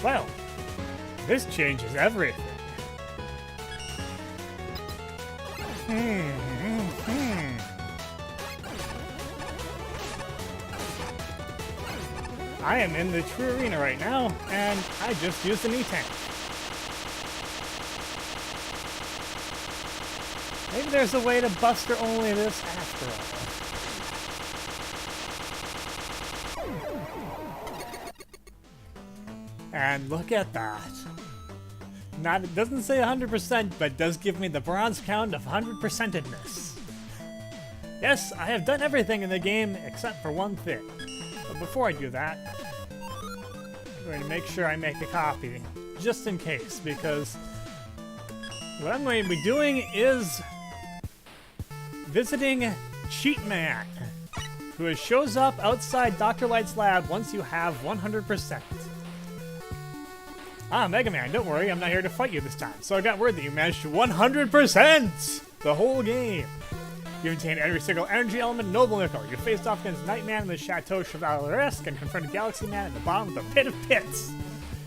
Well, this changes everything. I am in the true arena right now, and I just used an E-Tank. Maybe there's a way to buster only this after all. And look at that. It doesn't say 100%, but does give me the bronze count of 100%edness. Yes, I have done everything in the game except for one thing. But before I do that, I'm going to make sure I make a copy, just in case, because what I'm going to be doing is visiting Cheat Man, who shows up outside Dr. Light's lab once you have 100%. Ah, Mega Man, don't worry, I'm not here to fight you this time. So I got word that you managed to 100% the whole game. You obtained every single energy element in Noble Nickel. You faced off against Nightman in the Chateau Chevaleresque and confronted Galaxy Man at the bottom of the Pit of Pits.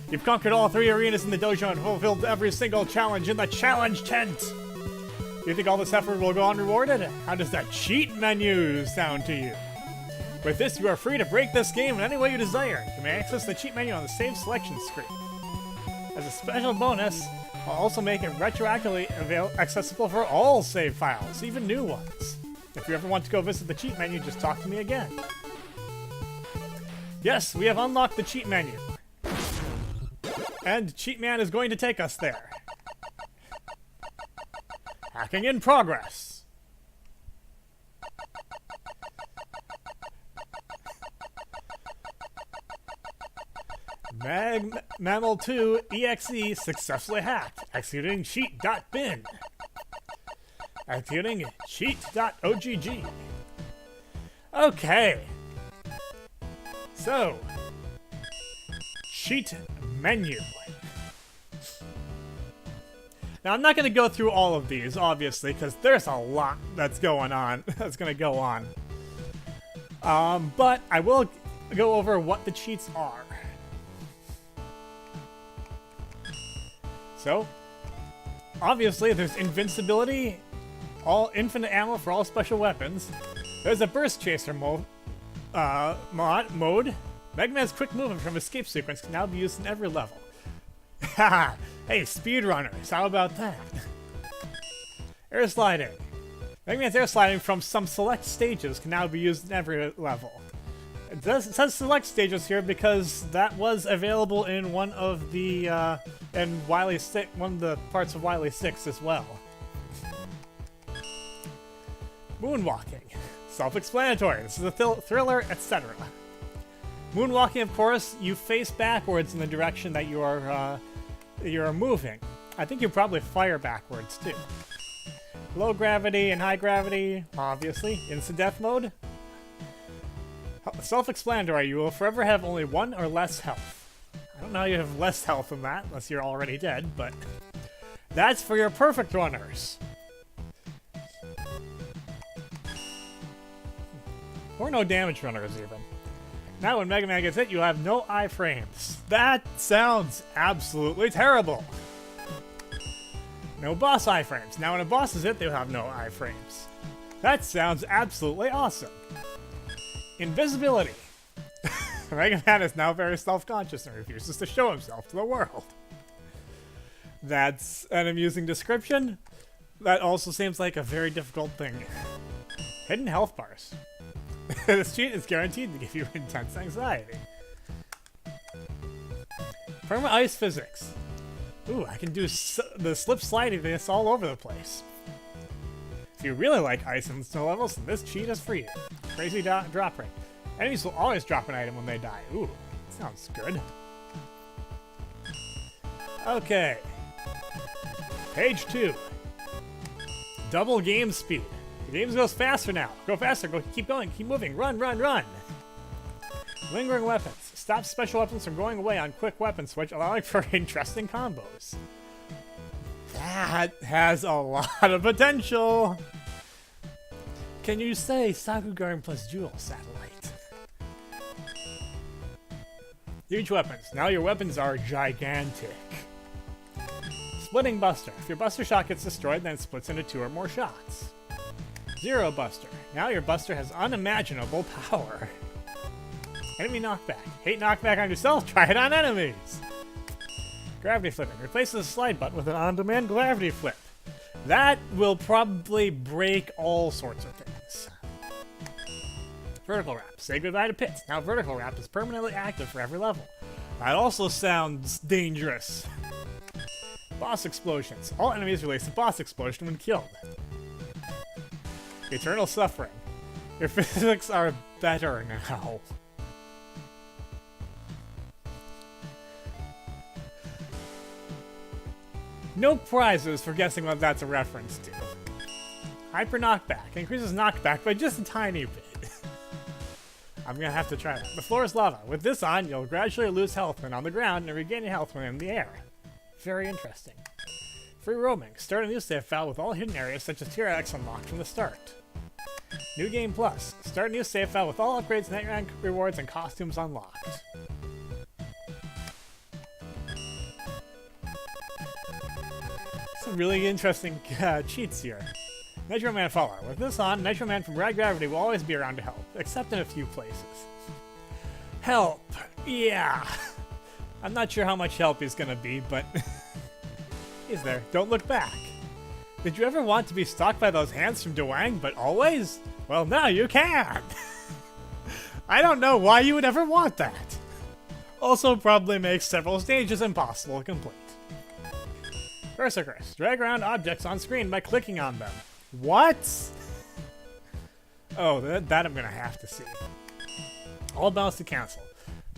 You've conquered all 3 arenas in the dojo and fulfilled every single challenge in the challenge tent. Do you think all this effort will go unrewarded? How does that cheat menu sound to you? With this, you are free to break this game in any way you desire. You may access the cheat menu on the save selection screen. As a special bonus, I'll also make it retroactively accessible for all save files, even new ones. If you ever want to go visit the cheat menu, just talk to me again. Yes, we have unlocked the cheat menu. And Cheat Man is going to take us there. Hacking in progress. MAGMML2 EXE successfully hacked. Executing cheat.bin. Executing cheat.ogg. Okay. So, cheat menu. Now, I'm not going to go through all of these, obviously, because there's a lot that's going on. That's going to go on. But I will go over what the cheats are. So, obviously, there's invincibility, all infinite ammo for all special weapons. There's a burst chaser mode. Mega Man's quick movement from escape sequence can now be used in every level. Haha! Hey, speedrunners, how about that? Air sliding. Mega Man's air sliding from some select stages can now be used in every level. It says select stages here because that was available in one of the in Wily 6, one of the parts of Wily 6 as well. Moonwalking. Self-explanatory. This is a thriller, etc. Moonwalking, of course, you face backwards in the direction that you're moving. I think you probably fire backwards too. Low gravity and high gravity, obviously. Instant death mode. Self-explanatory, you will forever have only 1 or less health. I don't know how you have less health than that, unless you're already dead, but that's for your perfect runners. Or no damage runners, even. Now when Mega Man gets hit, you'll have no iframes. That sounds absolutely terrible. No boss iframes. Now when a boss is hit, they'll have no iframes. That sounds absolutely awesome. Invisibility. Mega Man is now very self-conscious and refuses to show himself to the world. That's an amusing description. That also seems like a very difficult thing. Hidden health bars. This cheat is guaranteed to give you intense anxiety. Perma ice physics. Ooh, I can do the slip sliding this all over the place. If you really like ice and snow levels, then this cheat is for you. Crazy drop rate. Enemies will always drop an item when they die. Ooh, sounds good. Okay. Page 2. Double game speed. The game goes faster now. Go faster, keep going, keep moving. Run, run, run. Lingering weapons. Stop special weapons from going away on quick weapon switch, allowing for interesting combos. That has a lot of potential. Can you say Sakugarden plus Jewel Satellite? Huge weapons. Now your weapons are gigantic. Splitting Buster. If your Buster shot gets destroyed, then it splits into 2 or more shots. Zero Buster. Now your Buster has unimaginable power. Enemy Knockback. Hate knockback on yourself? Try it on enemies. Gravity Flipping. Replaces the slide button with an on-demand gravity flip. That will probably break all sorts of things. Vertical Wrap. Say goodbye to pits. Now Vertical Wrap is permanently active for every level. That also sounds dangerous. Boss Explosions. All enemies release a boss explosion when killed. Eternal Suffering. Your physics are better now. No prizes for guessing what that's a reference to. Hyper Knockback. Increases knockback by just a tiny bit. I'm gonna have to try that. The floor is lava. With this on, you'll gradually lose health when on the ground and regain your health when in the air. Very interesting. Free roaming. Start a new save file with all hidden areas such as Tier X unlocked from the start. New Game Plus. Start a new save file with all upgrades, night rank rewards, and costumes unlocked. Some really interesting cheats here. Nitro Man Fallout. With this on, Nitro Man from Rad Gravity will always be around to help, except in a few places. Help! Yeah! I'm not sure how much help he's gonna be, but he's there. Don't look back. Did you ever want to be stalked by those hands from Dewang, but always? Well, now you can! I don't know why you would ever want that. Also probably makes several stages impossible to complete. Berserkers. Drag around objects on screen by clicking on them. What? Oh, that I'm gonna have to see. All bouncy castle.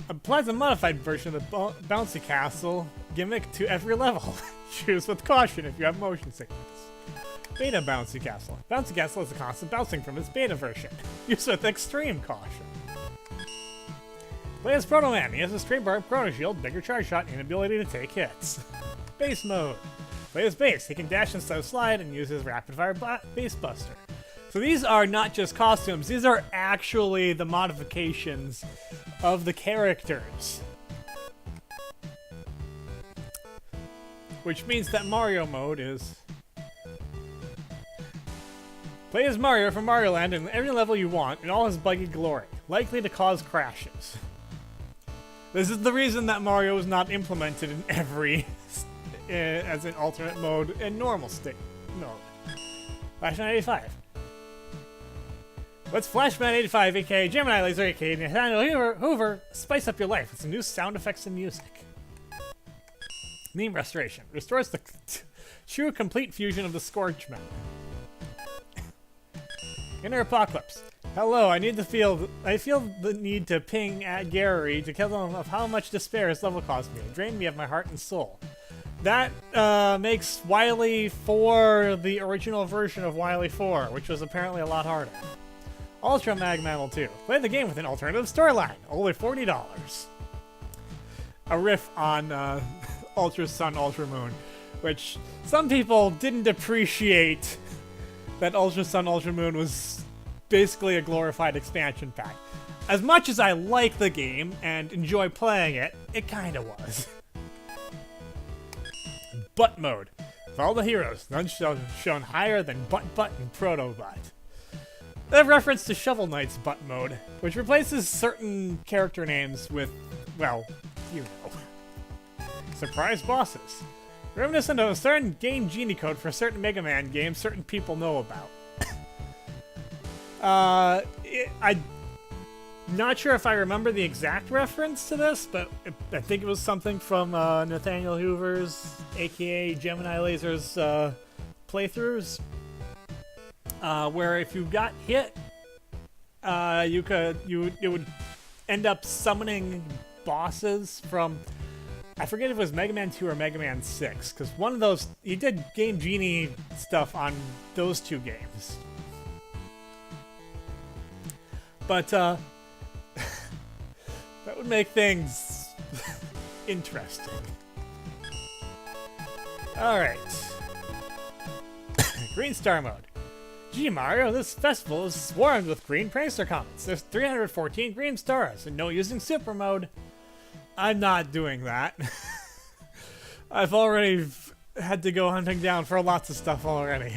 Applies a modified version of the bouncy castle gimmick to every level. Choose with caution if you have motion sickness. Beta bouncy castle. Bouncy castle is a constant bouncing from its beta version. Use with extreme caution. Play as Proto Man. He has a straight bar, Chrono Shield, bigger charge shot, and ability to take hits. Base mode. Play as base. He can dash instead of slide and use his rapid fire base buster. So these are not just costumes, these are actually the modifications of the characters. Which means that Mario mode is... Play as Mario from Mario Land in every level you want in all his buggy glory, likely to cause crashes. This is the reason that Mario is not implemented in every... as an alternate mode in normal state mode. Flashman 85. Let's Flashman 85, aka Gemini Laser, aka Nathaniel Hoover, spice up your life with some new sound effects and music. Meme Restoration. Restores the true complete fusion of the Scourgeman. Inner Apocalypse. Hello, I feel the need to ping at Gary to tell him of how much despair his level caused me. It drained me of my heart and soul. That makes Wily 4 the original version of Wily 4, which was apparently a lot harder. Ultra MAGMML2. Play the game with an alternative storyline. Only $40. A riff on Ultra Sun, Ultra Moon, which some people didn't appreciate that Ultra Sun, Ultra Moon was basically a glorified expansion pack. As much as I like the game and enjoy playing it, it kinda was. Butt mode. Of all the heroes, none shown higher than Butt and Proto Butt. A reference to Shovel Knight's butt mode, which replaces certain character names with, well, you know. Surprise bosses. Reminiscent of a certain game genie code for a certain Mega Man game certain people know about. I'm not sure if I remember the exact reference to this, but I think it was something from Nathaniel Hoover's, aka Gemini Laser's playthroughs, where if you got hit, it would end up summoning bosses from, I forget if it was Mega Man 2 or Mega Man 6, because one of those, he did Game Genie stuff on those two games. But, that would make things interesting. Alright. Green Star mode. Gee, Mario, this festival is swarmed with green Prankster comments. There's 314 green stars, and no using super mode. I'm not doing that. I've already had to go hunting down for lots of stuff already.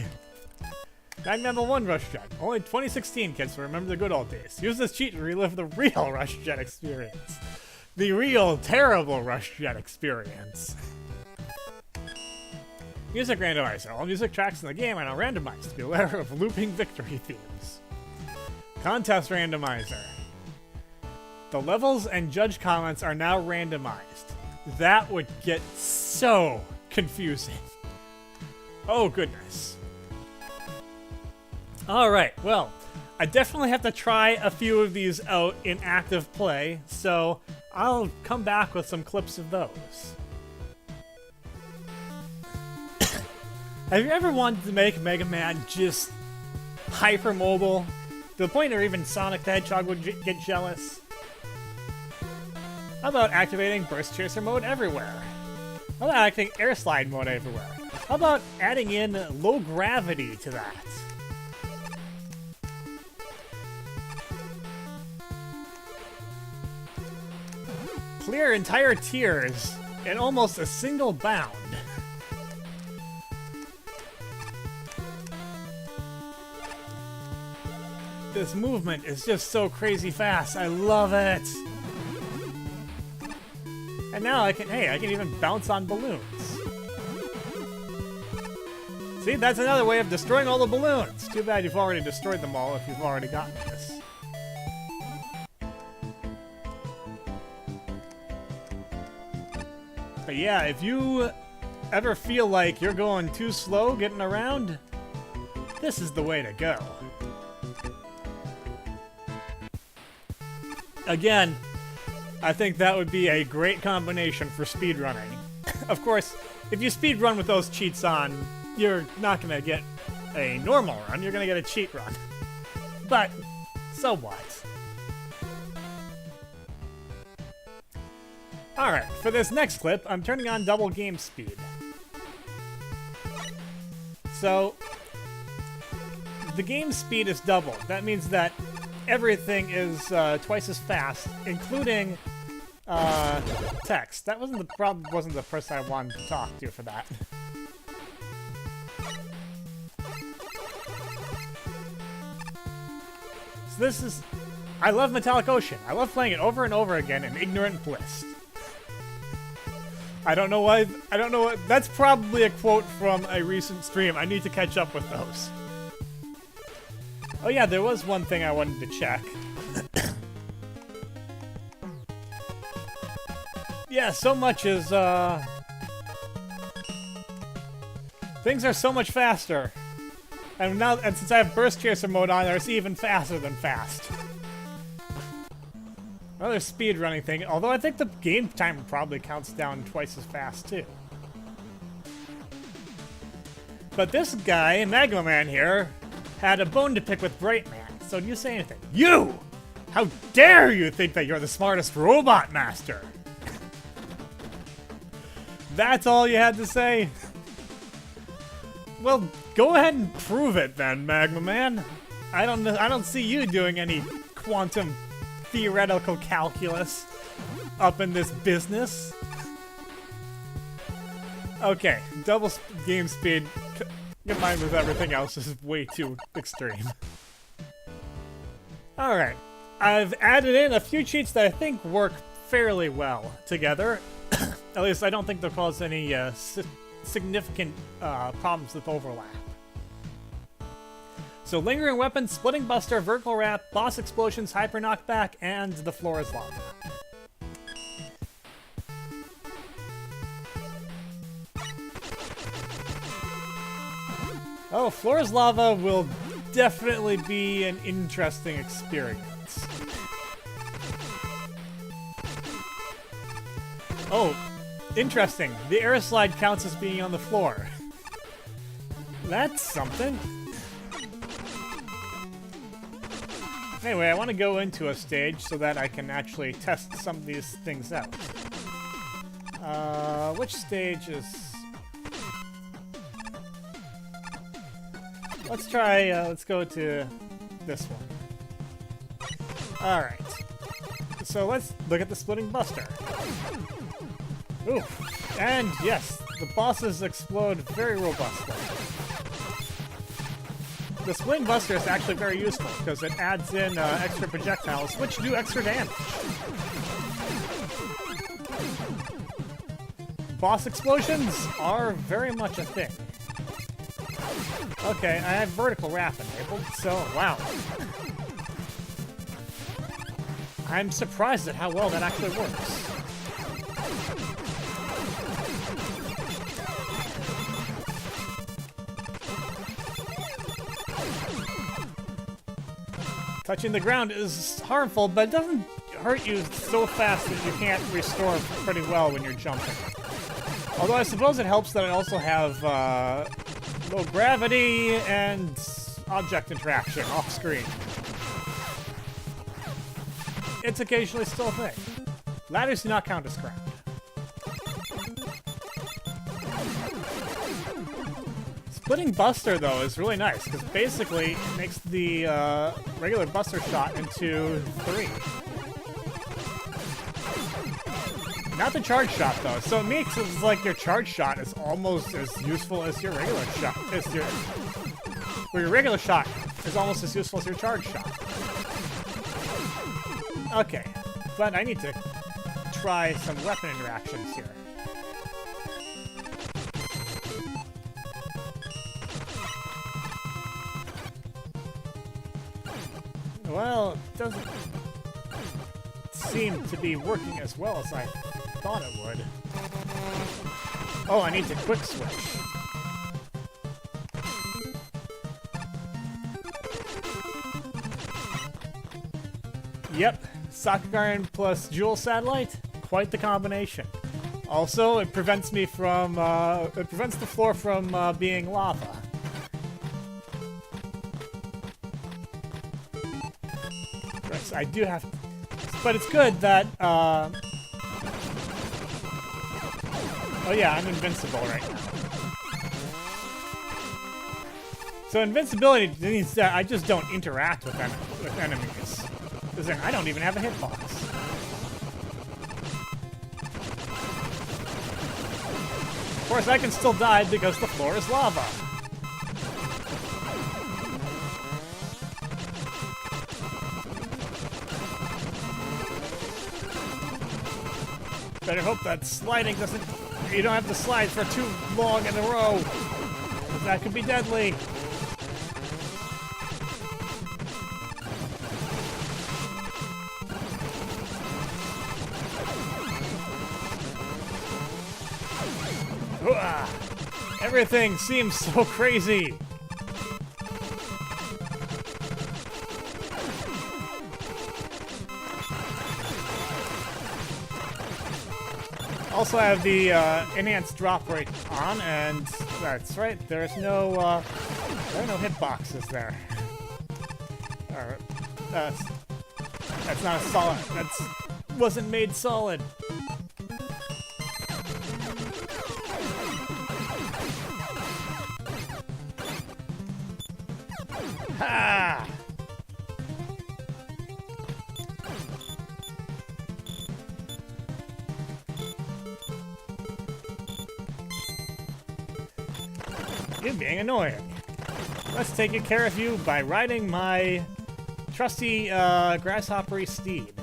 MAGMML1 Rush Jet. Only 2016 kids will remember the good old days. Use this cheat to relive the real Rush Jet experience. The real, terrible Rush Jet experience. Music randomizer. All music tracks in the game are now randomized to be aware of looping victory themes. Contest randomizer. The levels and judge comments are now randomized. That would get so confusing. Oh, goodness. Alright, well, I definitely have to try a few of these out in active play, so I'll come back with some clips of those. Have you ever wanted to make Mega Man just hypermobile to the point where even Sonic the Hedgehog would get jealous? How about activating Burst Chaser mode everywhere? How about activating Air Slide mode everywhere? How about adding in low gravity to that? Clear entire tiers in almost a single bound. This movement is just so crazy fast. I love it. And now I can even bounce on balloons. See, that's another way of destroying all the balloons. Too bad you've already destroyed them all if you've already gotten this. But yeah, if you ever feel like you're going too slow getting around, this is the way to go. Again, I think that would be a great combination for speedrunning. Of course, if you speedrun with those cheats on, you're not going to get a normal run, you're going to get a cheat run. But, so what? Alright, for this next clip, I'm turning on double game speed. So, the game speed is doubled. That means that everything is twice as fast, including text. That wasn't the person I wanted to talk to for that. So this is... I love Metallic Ocean. I love playing it over and over again in ignorant bliss. I don't know why... I don't know what... That's probably a quote from a recent stream. I need to catch up with those. Oh yeah, there was one thing I wanted to check. Yeah, so much is, things are so much faster. And now, and since I have Burst Chaser mode on there, it's even faster than fast. Another speedrunning thing, although I think the game timer probably counts down twice as fast, too. But this guy, Magma Man here, had a bone to pick with Bright Man. So do you say anything? You! How dare you think that you're the smartest robot master? That's all you had to say? Well, go ahead and prove it then, Magma Man. I don't see you doing any quantum theoretical calculus up in this business. Okay, double game speed combined with everything else is way too extreme. Alright, I've added in a few cheats that I think work fairly well together. At least I don't think they'll cause any significant problems with overlap. So Lingering Weapon, Splitting Buster, Vertical Wrap, Boss Explosions, Hyper Knockback, and the floor is lava. Oh, floor is lava will definitely be an interesting experience. Oh, interesting. The air slide counts as being on the floor. That's something. Anyway, I want to go into a stage so that I can actually test some of these things out. Which stage is... Let's try, let's go to this one. Alright. so let's look at the Splitting Buster. Ooh, and yes, the bosses explode very robustly. The Splitting Buster is actually very useful because it adds in extra projectiles, which do extra damage. Boss explosions are very much a thing. Okay, I have vertical wrap enabled, so wow. I'm surprised at how well that actually works. Touching the ground is harmful, but it doesn't hurt you so fast that you can't restore pretty well when you're jumping. Although I suppose it helps that I also have low gravity and object interaction off screen. It's occasionally still a thing. Ladders do not count as ground. Splitting Buster, though, is really nice, because basically it makes the regular Buster shot into 3. Not the charge shot, though. So it makes it like your charge shot is almost as useful as your regular shot. Or your regular shot is almost as useful as your charge shot. Okay, but I need to try some weapon interactions here. Well, it doesn't seem to be working as well as I thought it would. Oh, I need to quick switch. Yep, Sakugaran plus Jewel Satellite, quite the combination. Also, it prevents me from, it prevents the floor from being lava. Right, so I do have to, but it's good that, oh yeah, I'm invincible right now. So invincibility means that I just don't interact with enemies. Because I don't even have a hitbox. Of course, I can still die because the floor is lava. Better hope that sliding doesn't... You don't have to slide for too long in a row. That could be deadly. Everything seems so crazy. Also, I have the enhanced drop rate on, and that's right. There's no there are no hitboxes there. That's not a solid. That's wasn't made solid. Ha! You're being annoying. Let's take care of you by riding my trusty grasshoppery steed.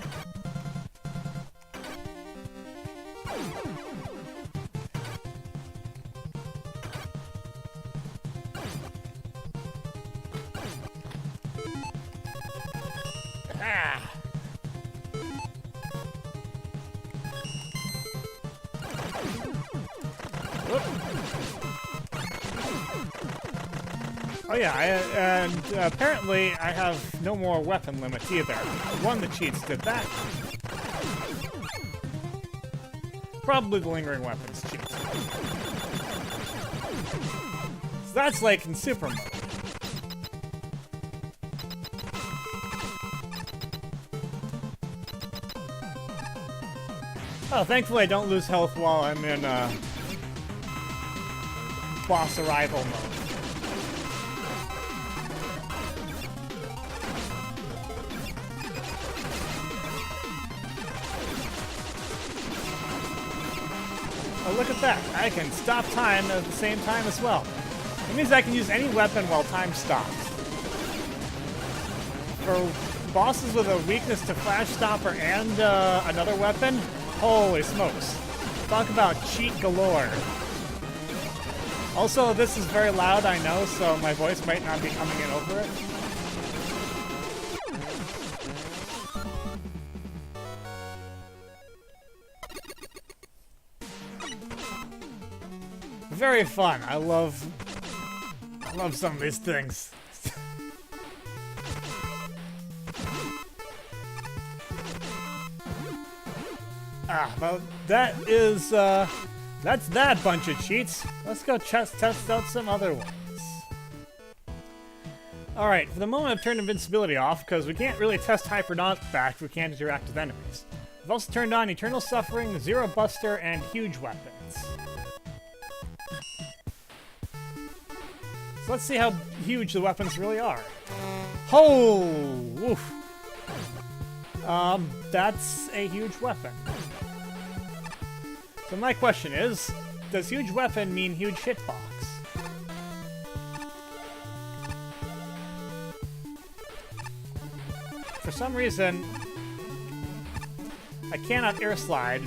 Ah. Oh yeah, and apparently I have no more weapon limits either. One of the cheats did that. Probably the lingering weapons cheat. So that's like in super mode. Oh, thankfully I don't lose health while I'm in boss arrival mode. Oh, look at that. I can stop time at the same time as well. It means I can use any weapon while time stops. For bosses with a weakness to Flash Stopper and another weapon, holy smokes. Talk about cheat galore. Also, this is very loud, I know, so my voice might not be coming in over it. Very fun. I love some of these things. Well, that is, that's that bunch of cheats. Let's go test out some other ones. Alright, for the moment I've turned invincibility off, because we can't really test Hyper Knockback if we can't interact with enemies. I've also turned on Eternal Suffering, Zero Buster, and Huge Weapons. So let's see how huge the weapons really are. Oh! Woof. That's a huge weapon. So my question is, does huge weapon mean huge hitbox? For some reason, I cannot air slide.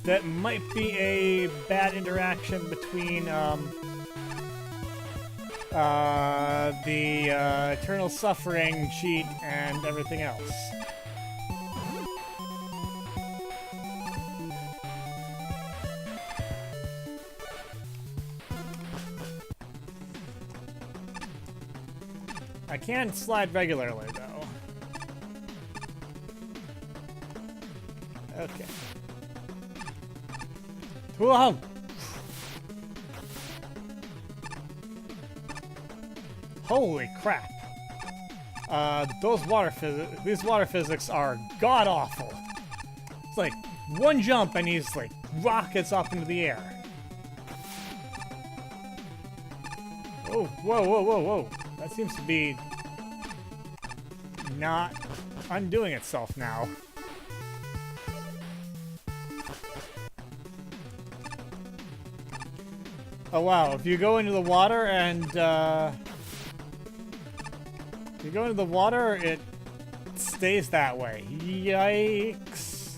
That might be a bad interaction between the Eternal Suffering cheat and everything else. I can slide regularly, though. Okay. Whoa! Holy crap. These water physics are god-awful. It's like one jump and he's like rockets up into the air. Oh, whoa, whoa, whoa, whoa. That seems to be not undoing itself now. Oh wow, if you go into the water and it stays that way. Yikes.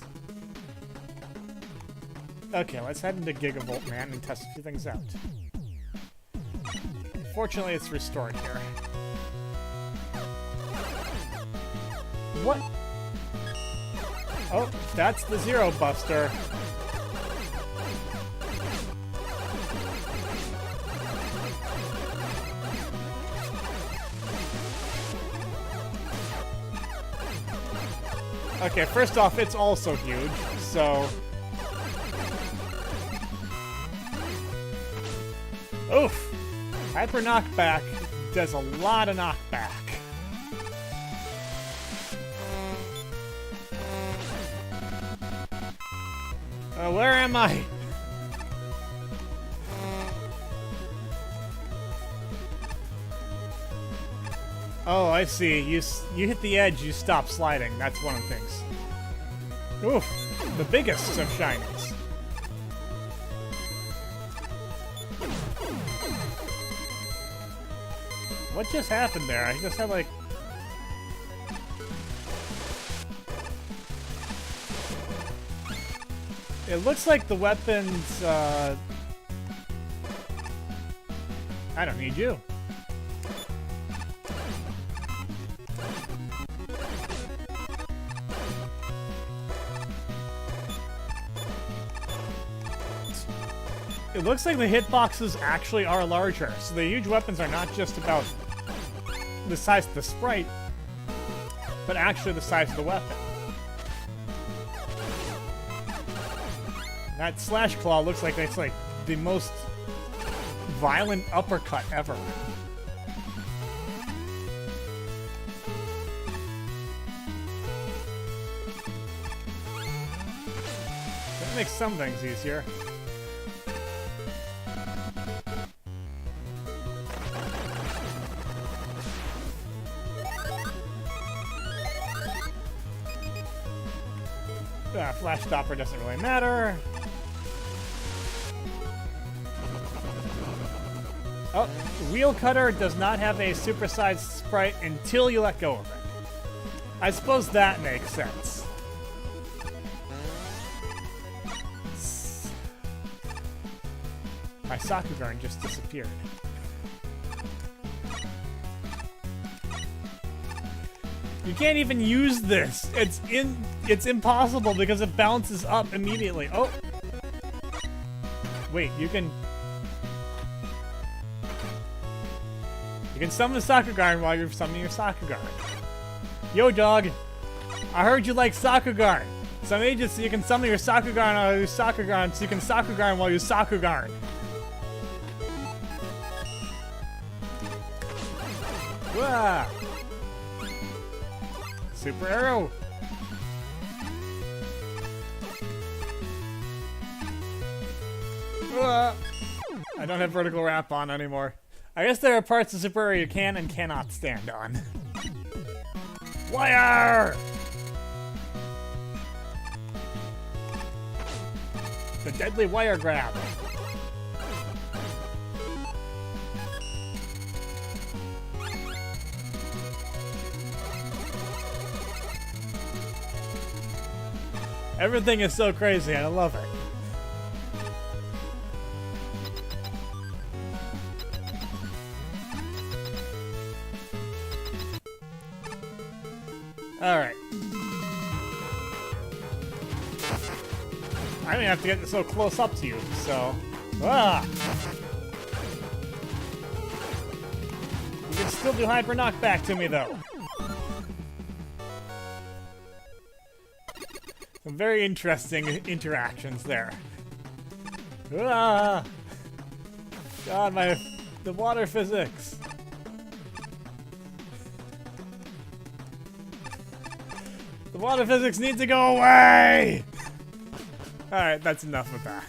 Okay, let's head into Gigavolt Man and test a few things out. Fortunately, it's restored here. What? Oh, that's the Zero Buster. Okay, first off, it's also huge, so... Oof! Hyper Knockback does a lot of knockback. Where am I? Oh, I see. You hit the edge, you stop sliding. That's one of the things. Oof, the biggest of shinies. What just happened there? I just had like... It looks like the weapons, I don't need you. It looks like the hitboxes actually are larger, so the huge weapons are not just about the size of the sprite, but actually the size of the weapon. That Slash Claw looks like it's like the most violent uppercut ever. That makes some things easier. Flash Stopper doesn't really matter. Oh, Wheel Cutter does not have a supersized sprite until you let go of it. I suppose that makes sense. My Sakugarn just disappeared. You can't even use this. It's impossible because it bounces up immediately. Oh. Wait, you can summon the Sakugarn while you're summoning your Sakugarn. Yo, dog. I heard you like Sakugarn. So I made it so you can summon your Sakugarn while you Sakugarn, so you can Sakugarn while you Sakugarn. Wah! Super arrow. Wah! I don't have vertical wrap on anymore. I guess there are parts of Super Arrow you can and cannot stand on. Wire! The deadly wire grab. Everything is so crazy, I love it. Alright. I don't even have to get so close up to you, so... Ah! You can still do hyper knockback to me, though. Some very interesting interactions there. Ah! God, the water physics. The water physics need to go away! Alright, that's enough of that.